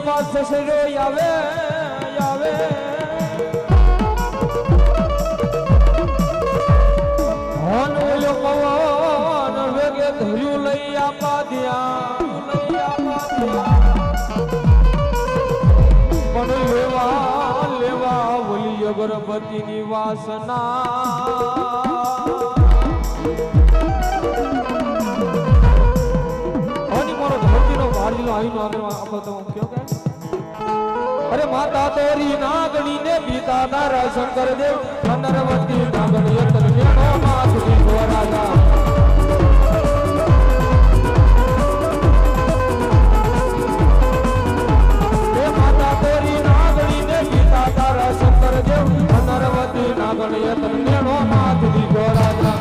માં સસરો આવે આવે હોન ઓલો પવન વેગે ધર્યું લઈ આપા ધ્યાન લઈ આપા પણ લેવા લેવા ઓલી અગરબત્તીની વાસના अरे माता तेरी नागनी ने बीता तारा शंकर देव नरवती नागनी तलमेणो माथुरी राजा माता तेरी नागनी ने बीता तारा शंकर देव नरवती नागनी तलमेणो माथुरी राजा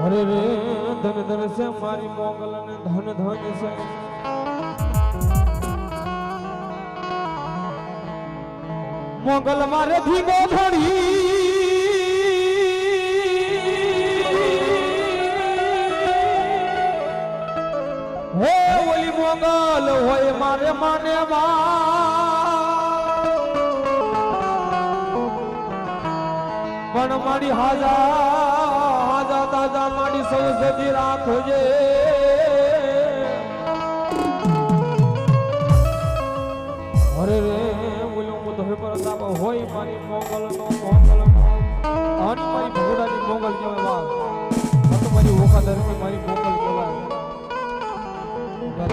અરે રે ધન ધન છે મારી મોગલ ને ધન ધન છે મોગલ મારે થી ગોઠડી હે ઓલી મોગલ હોય મારે માને પણ મારી હાજા તાજા મારી સૌ સજી રાખજે અરે રે બોલો હું તો પ્રતાપ હોય મારી મોગલ નો આની મારી ભગોડાની મોગલ કહેવાય તો મારી ઓખા ધર્મી મારી મોગલ કહેવાય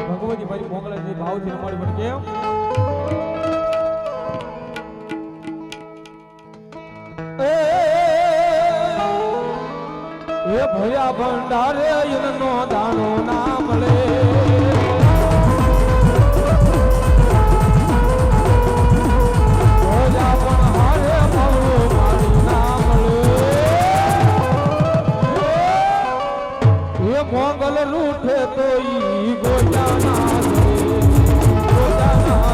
ભગવતી મારી મોગલ જે ભાવથી રમાડી પણ કેમ એ ભયા ભંડારે યનો દાણો ના મળે ભોજા પણ હારે ભાવો મારી ના મળે એ મોગલ લૂઠે તો ઈ ગોજા ના ગોજા ના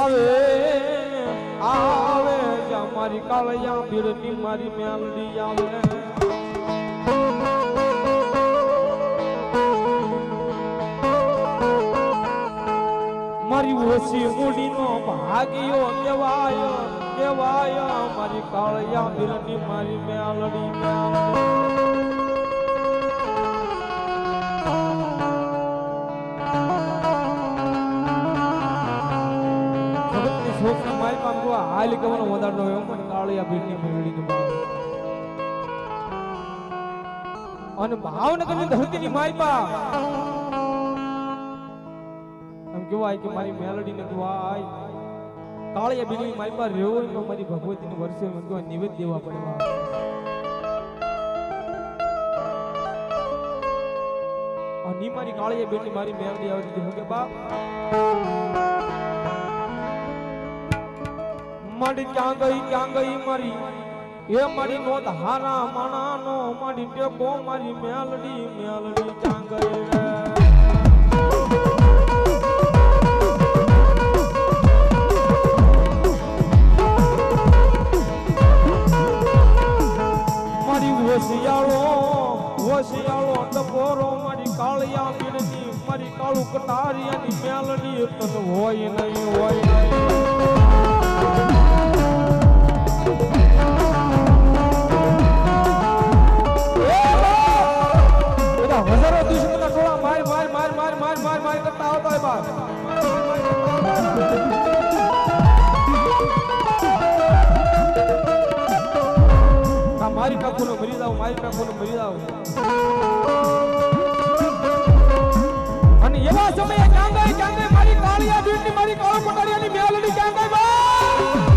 આવે આવે જા મારી કાળિયા ભીડની મારી મેલડી આવે મારી ઓછી મૂડીનો ભાગ્યો કેવાય કેવાય મારી કાળિયા ભીડની મારી મેલડી હાલ કહેવાનો વધાર નો એમ પણ કાળિયા ભીડની મેલડીની ભાવ અને ભાવનગરની ધરતીની માયપા એમ કહેવાય કે મારી મેલડી ને કહેવાય કાળિયા ભીડની માયપા રેવો તો મારી ભગવતીને વર્ષે મને કહેવાય નિવેદ દેવા પડે અને મારી કાળિયા ભીડની મારી મેલડી આવી દીધી કે બાપ મારી ક્યાં ગઈ મારી એ મારી નોંધ હારા માણાનો મારી ટેકો મારી મેલડી મેલડી ક્યાં ગઈ રે મારી હોશિયાળો ટપોરો મારી કાળિયા પીડની મારી કાળું કટારિયાની મેલડી તન હોય નહીં હોય નહીં હજારો દુશ્મનના ટોળા માર કરતા આવતા હોય બાપ મારી કાકુનો મરી જાવ અને એવા સમયે ક્યાં ગઈ મારી કાળિયા ભીડની મારી કાળો પટારિયાની મેલડી ક્યાં ગઈ બા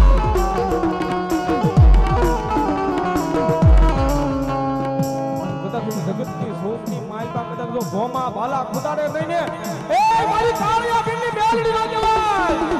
જગતની શોકની માયપા કદાચ જો ભોમા ભાલા ખુદાડે કહીને એ મારી કાળિયા ભીડની મેલડી નો કહેવાય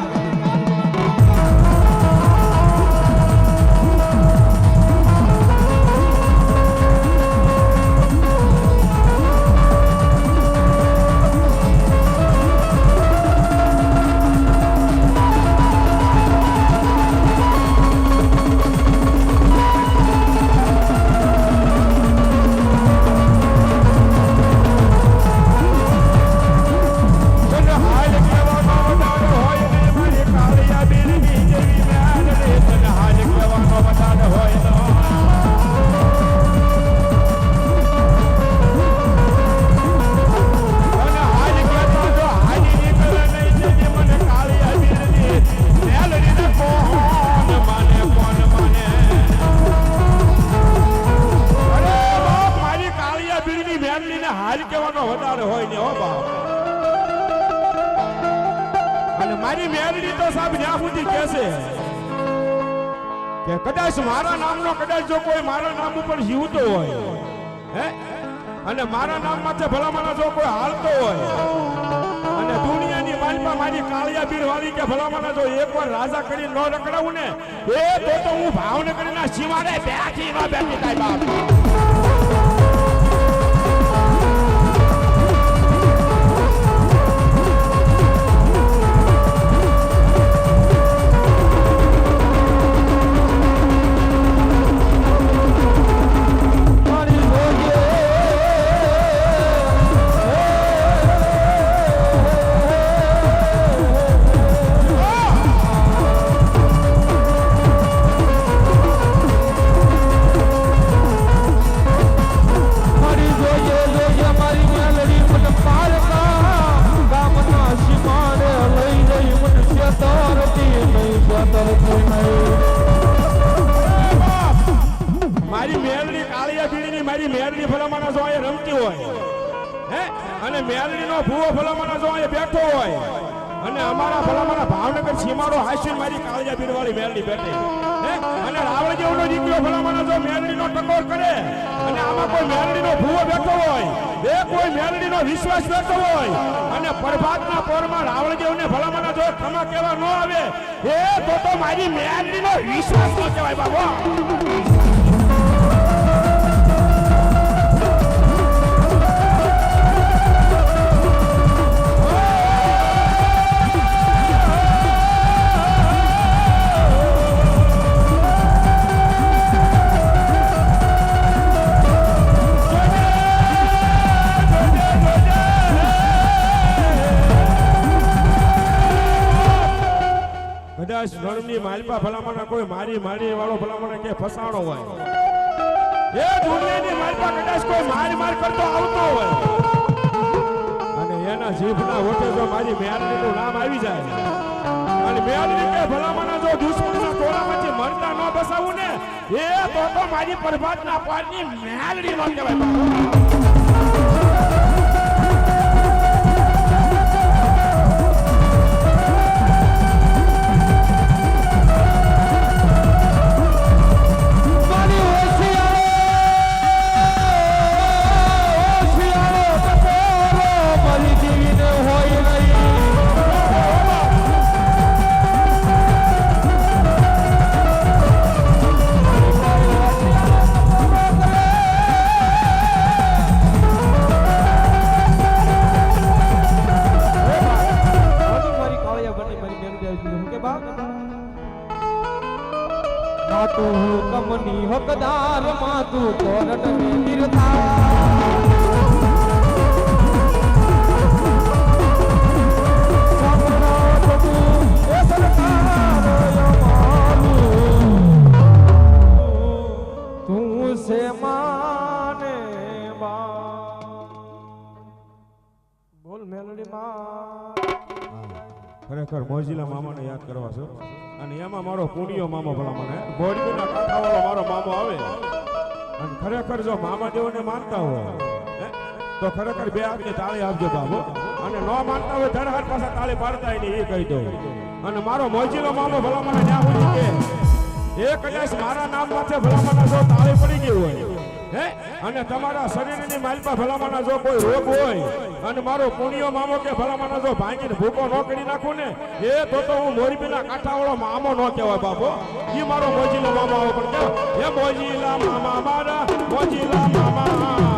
મારી મેલડી તો સાહેબ ન્યા સુધી કહેશે કે કદાચ મારા નામનો કદાચ જો કોઈ મારા નામ ઉપર જીવતો હોય હે અને મારા નામ માટે ભલામણ જો કોઈ હાલતો હોય અને દુનિયાની માલમાં મારી કાળિયા ભીડ વાળી કે ભલામણ જો એકવાર રાજા કરી ન રકડાવું ને એ તો હું ભાવનગરના સીમાડે બેઠી ન બેઠી થાય બાપ મારી મેલડી કાળિયા ભીડની મારી મેલડી ભલામણ જો અહીંયા રમતી હોય હે અને મેલડી નો ભૂવો ભલામણ જો અહીંયા બેઠો હોય અને અમારા ભલામણ ભાવનગર સીમાડો હાસીન મારી કાળિયા ભીડ વાળી મેલડી બેઠી હે અને રાવણ જેવનો દીકરો ભલામણ જો મેલડી નો ટકોર કરે અને આમાં કોઈ મેલડી નો ભૂવો બેઠો હોય એ કોઈ મેલડી નો વિશ્વાસ બેઠો હોય અને પ્રભાતના પોરમાં રાવણ જેવને ભલામણ જો ખમા કેવા ન આવે એ તો મારી મેલડી નો વિશ્વાસ ન કહેવાય બાબા માલપા ભલામણ કોઈ મારી વાળો ભલામણ કે ફસાણો હોય એ દુનિયાની માલપા કદાચ કોઈ માર કરતો આવતો હોય અને એના જીભના વોટે જો મારી મેળવીનું નામ આવી જાય અને મેળવી કે ભલામણ જો દુશ્મનના ટોળામાંથી મરતા ન બસાવું ને એ તો મારી પરભાતના પારની મેળવી નો કહેવાય કમની હકદાર માતું કોરટ ને નિર્ધાર તું સે માને બોલ મેલડી માં ખરેખર મોજીલા મામાને યાદ કરવા છો અને એમાં મારો પુણ્યો મામો ભલામણ બોડીના કાંઠાવાળો મારો મામો આવે અને ખરેખર જો મામા દેવને માનતા હોય તો ખરેખર બે હાથની તાળી આપજો બાબો અને ન માનતા હોય ધન હાથ પાછા તાળી પાડતા નહીં એ કહી દઉં અને મારો મોજીલો મામો ભલામણ ત્યાં સુધી કે એ કદાચ મારા નામ માથે ભલામણ જો તાળી પડી ગઈ હોય અને તમારા શરીરની માલપા ભલામણ જો કોઈ રોગ હોય અને મારો પુણ્યો મામો કે ભલામણ જો ભાંગીને ભૂકો ન કરી નાખું ને એ તો હું મોરબીના કાંઠાવાળો મામો ન કહેવાય બાપો એ મારો મોજીલો મામો આવો પણ કેવો એ મોજીલા મામા મારા મોજીલા મામા